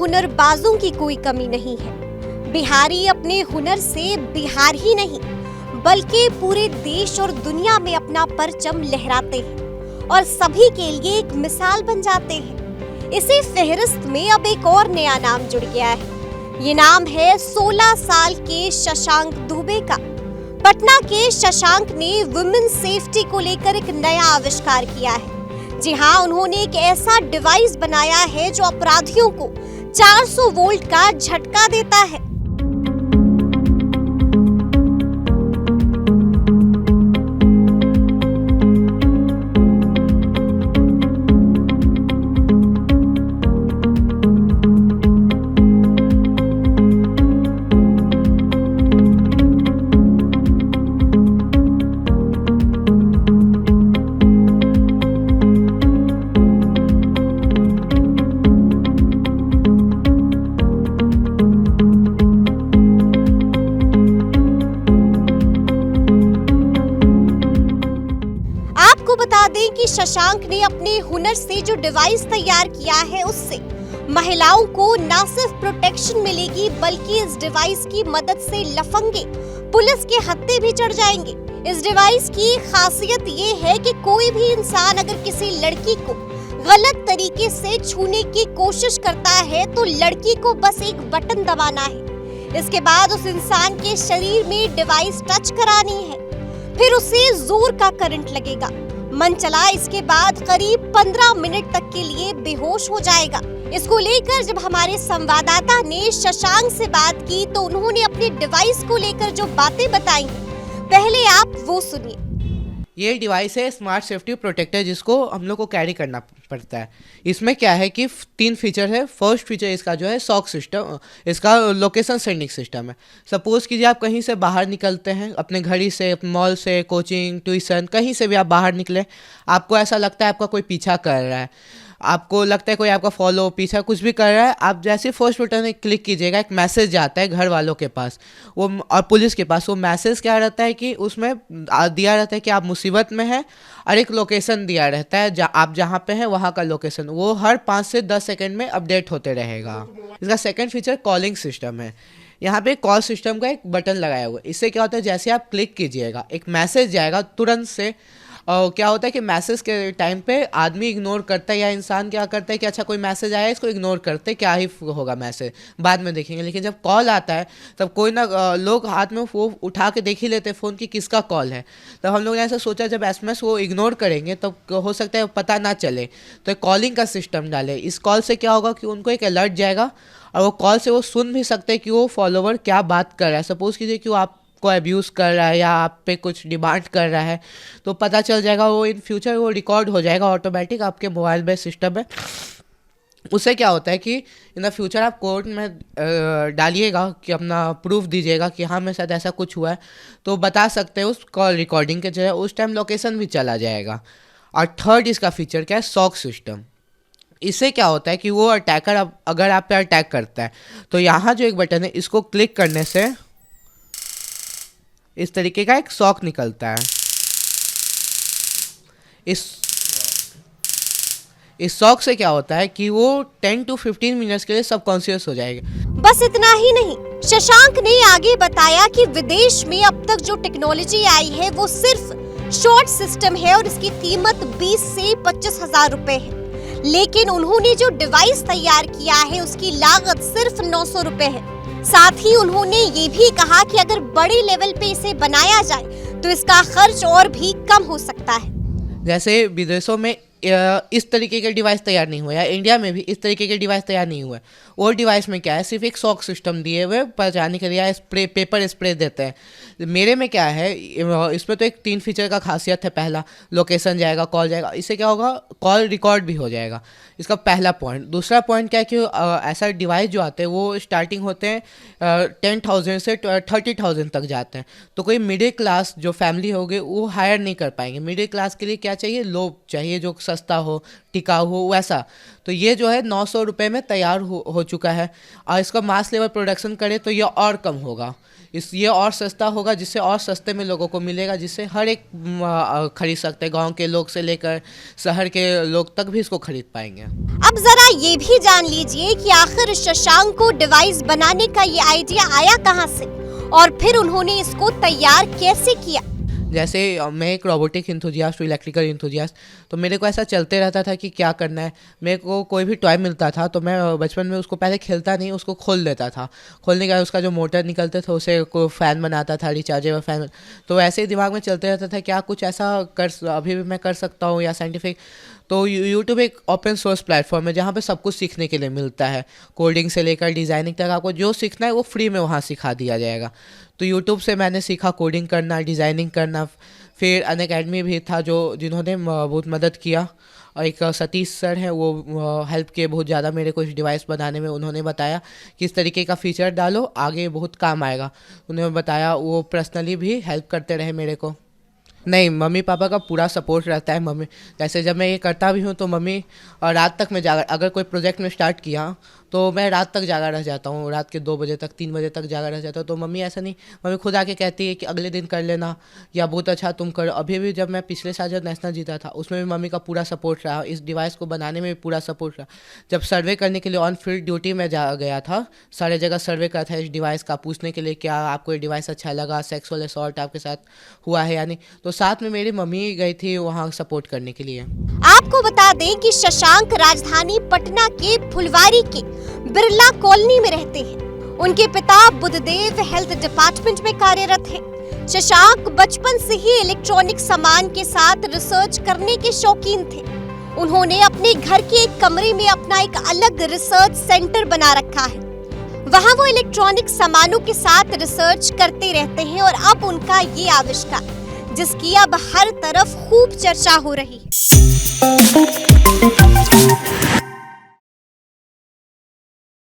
हुनरबाजों की कोई कमी नहीं है। बिहारी अपने हुनर से बिहार ही नहीं बल्कि पूरे देश और दुनिया में अपना परचम लहराते हैं और सभी के लिए एक मिसाल बन जाते हैं। इसी फहरिस्त में अब एक और नया नाम जुड़ गया है। ये नाम है 16 साल के शशांक दुबे का। पटना के शशांक ने वुमेन सेफ्टी को लेकर एक नया आविष्कार किया है। जी हाँ, उन्होंने एक ऐसा डिवाइस बनाया है जो अपराधियों को 400 वोल्ट का झटका देता है। बता दें कि शशांक ने अपने हुनर से जो डिवाइस तैयार किया है उससे महिलाओं को न सिर्फ प्रोटेक्शन मिलेगी बल्कि इस डिवाइस की मदद से लफंगे पुलिस के हत्थे भी चढ़ जाएंगे। इस डिवाइस की खासियत ये है कि कोई भी इंसान अगर किसी लड़की को गलत तरीके से छूने की कोशिश करता है तो लड़की को बस एक बटन दबाना है। इसके बाद उस इंसान के शरीर में डिवाइस टच करानी है, फिर उसे जोर का करंट लगेगा। मन चला इसके बाद करीब 15 मिनट तक के लिए बेहोश हो जाएगा। इसको लेकर जब हमारे संवाददाता ने शशांक से बात की तो उन्होंने अपने डिवाइस को लेकर जो बातें बताई, पहले आप वो सुनिए। ये डिवाइस है स्मार्ट सेफ्टी प्रोटेक्टर, जिसको हम लोग को कैरी करना पड़ता है। इसमें क्या है कि 3 फीचर है। फर्स्ट फीचर इसका जो है सॉक सिस्टम, इसका लोकेशन सेंडिंग सिस्टम है। सपोज कीजिए आप कहीं से बाहर निकलते हैं, अपने घड़ी से, मॉल से, कोचिंग, ट्यूशन, कहीं से भी आप बाहर निकले, आपको ऐसा लगता है आपका कोई पीछा कर रहा है, आपको लगता है कोई आपका फॉलो पीछा कुछ भी कर रहा है। आप जैसे फर्स्ट बटन में क्लिक कीजिएगा, एक मैसेज जाता है घर वालों के पास वो और पुलिस के पास। वो मैसेज क्या रहता है कि उसमें दिया रहता है कि आप मुसीबत में हैं और एक लोकेशन दिया रहता है, आप जहाँ पे हैं वहाँ का लोकेशन, वो हर 5 से 10 सेकेंड में अपडेट होते रहेगा। इसका सेकेंड फीचर कॉलिंग सिस्टम है। यहाँ पे कॉल सिस्टम का एक बटन लगाया हुआ है। इससे क्या होता है, जैसे आप क्लिक कीजिएगा एक मैसेज जाएगा तुरंत से। और क्या होता है कि मैसेज के टाइम पे आदमी इग्नोर करता है, या इंसान क्या करता है कि अच्छा कोई मैसेज आया इसको इग्नोर करते, क्या ही होगा मैसेज, बाद में देखेंगे। लेकिन जब कॉल आता है तब कोई ना लोग हाथ में वो उठा के देख ही लेते हैं फ़ोन की किसका कॉल है। तब हम लोग ने ऐसा सोचा जब एसएमएस वो इग्नोर करेंगे तब हो सकता है पता ना चले, तो कॉलिंग का सिस्टम डाले। इस कॉल से क्या होगा कि उनको एक अलर्ट जाएगा और वो कॉल से वो सुन भी सकते हैं कि वो फॉलोवर क्या बात कर रहा है। सपोज़ कीजिए कि वो आप को अब्यूज़ कर रहा है या आप पे कुछ डिमांड कर रहा है, तो पता चल जाएगा, वो इन फ्यूचर वो रिकॉर्ड हो जाएगा ऑटोमेटिक आपके मोबाइल में सिस्टम में। उससे क्या होता है कि इन द फ्यूचर आप कोर्ट में डालिएगा कि अपना प्रूफ दीजिएगा कि हाँ मेरे साथ ऐसा कुछ हुआ है, तो बता सकते हैं उस कॉल रिकॉर्डिंग के जरिए, उस टाइम लोकेशन भी चला जाएगा। और थर्ड इसका फीचर क्या है, सॉक सिस्टम। इससे क्या होता है कि वो अटैकर अगर आप पे अटैक करता है तो यहाँ जो एक बटन है इसको क्लिक करने से इस तरीके का एक सॉक निकलता है। इस सॉक से क्या होता है कि वो 10 to 15 मिनट्स के लिए सबकॉन्शियस हो जाएगा। बस इतना ही नहीं, शशांक ने आगे बताया कि विदेश में अब तक जो टेक्नोलॉजी आई है वो सिर्फ शॉर्ट सिस्टम है और इसकी कीमत 20 से 25 हजार रुपए है, लेकिन उन्होंने जो डिवाइस तैयार किया है उसकी लागत सिर्फ 900 रुपए है। साथ ही उन्होंने ये भी कहा कि अगर बड़े लेवल पे इसे बनाया जाए तो इसका खर्च और भी कम हो सकता है। जैसे विदेशों में इस तरीके के डिवाइस तैयार नहीं हुआ, या इंडिया में भी इस तरीके के डिवाइस तैयार नहीं हुआ। और डिवाइस में क्या है, सिर्फ एक सॉक सिस्टम दिए हुए पहुँचाने के लिए स्प्रे, पेपर स्प्रे देते हैं। मेरे में क्या है, इसमें तो एक 3 फीचर का खासियत है। पहला, लोकेशन जाएगा, कॉल जाएगा, इससे क्या होगा कॉल रिकॉर्ड भी हो जाएगा, इसका पहला पॉइंट। दूसरा पॉइंट क्या है कि ऐसा डिवाइस जो आते हैं वो स्टार्टिंग होते हैं 10,000 से 30,000 तक जाते हैं। तो कोई मिडिल क्लास जो फैमिली होगी वो हायर नहीं कर पाएंगे। मिडिल क्लास के लिए क्या चाहिए, लो चाहिए, जो सस्ता हो, टिकाऊ हो, वैसा। तो ये जो है 900 रुपये में तैयार हो चुका है। और इसका मास लेवल प्रोडक्शन करे तो ये और कम होगा। ये और सस्ता होगा, जिससे और सस्ते में लोगों को मिलेगा, जिससे हर एक खरीद सकते हैं, गांव के लोग से लेकर शहर के लोग तक भी इसको खरीद पाएंगे। अब जरा ये भी जान लीजिए कि आखिर शशांक को डिवाइस बनाने का ये आइडिया आया कहाँ से और फिर उन्होंने इसको तैयार कैसे किया। जैसे मैं एक रोबोटिक इंथुजियास्ट, इलेक्ट्रिकल इंथुजियास्ट, तो मेरे को ऐसा चलते रहता था कि क्या करना है। मेरे को कोई भी टॉय मिलता था तो मैं बचपन में उसको पहले खेलता नहीं, उसको खोल देता था। खोलने के बाद उसका जो मोटर निकलते थे उसे को फ़ैन बनाता था, रिचार्जेबल फ़ैन। तो ऐसे ही दिमाग में चलते रहता था क्या कुछ ऐसा अभी भी मैं कर सकता हूँ या साइंटिफिक। तो यूट्यूब एक ओपन सोर्स प्लेटफॉर्म है जहाँ पे सब कुछ सीखने के लिए मिलता है, कोडिंग से लेकर डिज़ाइनिंग तक। आपको जो सीखना है वो फ्री में वहाँ सिखा दिया जाएगा। तो यूट्यूब से मैंने सीखा कोडिंग करना, डिज़ाइनिंग करना। फिर अनअकैडमी भी था जिन्होंने बहुत मदद किया, और एक सतीश सर हैं, वो हेल्प किए बहुत ज़्यादा मेरे को इस डिवाइस बनाने में। उन्होंने बताया किस तरीके का फ़ीचर डालो, आगे बहुत काम आएगा। उन्होंने बताया, वो पर्सनली भी हेल्प करते रहे मेरे को। नहीं, मम्मी पापा का पूरा सपोर्ट रहता है। मम्मी जैसे जब मैं ये करता भी हूँ तो मम्मी रात तक मैं जागा, अगर कोई प्रोजेक्ट में स्टार्ट किया तो मैं रात तक जागा रह जाता हूँ, रात के 2 बजे तक 3 बजे तक जागा रह जाता हूँ। तो मम्मी ऐसा नहीं, मम्मी खुद आके कहती है कि अगले दिन कर लेना या बहुत अच्छा तुम करो। अभी भी जब मैं पिछले साल जब नेशनल जीता था उसमें भी मम्मी का पूरा सपोर्ट रहा, इस डिवाइस को बनाने में भी पूरा सपोर्ट रहा। जब सर्वे करने के लिए ऑन फील्ड ड्यूटी में गया था, सारे जगह सर्वे करा था इस डिवाइस का, पूछने के लिए क्या आपको ये डिवाइस अच्छा लगा, सेक्सुअल असॉल्ट आपके साथ हुआ है या नहीं, तो साथ में मेरी मम्मी गई थी वहाँ सपोर्ट करने के लिए। आपको बता दें कि शशांक राजधानी पटना के फुलवारी के बिरला कॉलोनी में रहते हैं। उनके पिता बुद्धदेव हेल्थ डिपार्टमेंट में कार्यरत हैं। शशांक बचपन से ही इलेक्ट्रॉनिक सामान के साथ रिसर्च करने के शौकीन थे। उन्होंने अपने घर के एक कमरे में अपना एक अलग रिसर्च सेंटर बना रखा है। वहां वो इलेक्ट्रॉनिक सामानों के साथ रिसर्च करते रहते हैं और अब उनका ये आविष्कार, जिसकी अब हर तरफ खूब चर्चा हो रही है।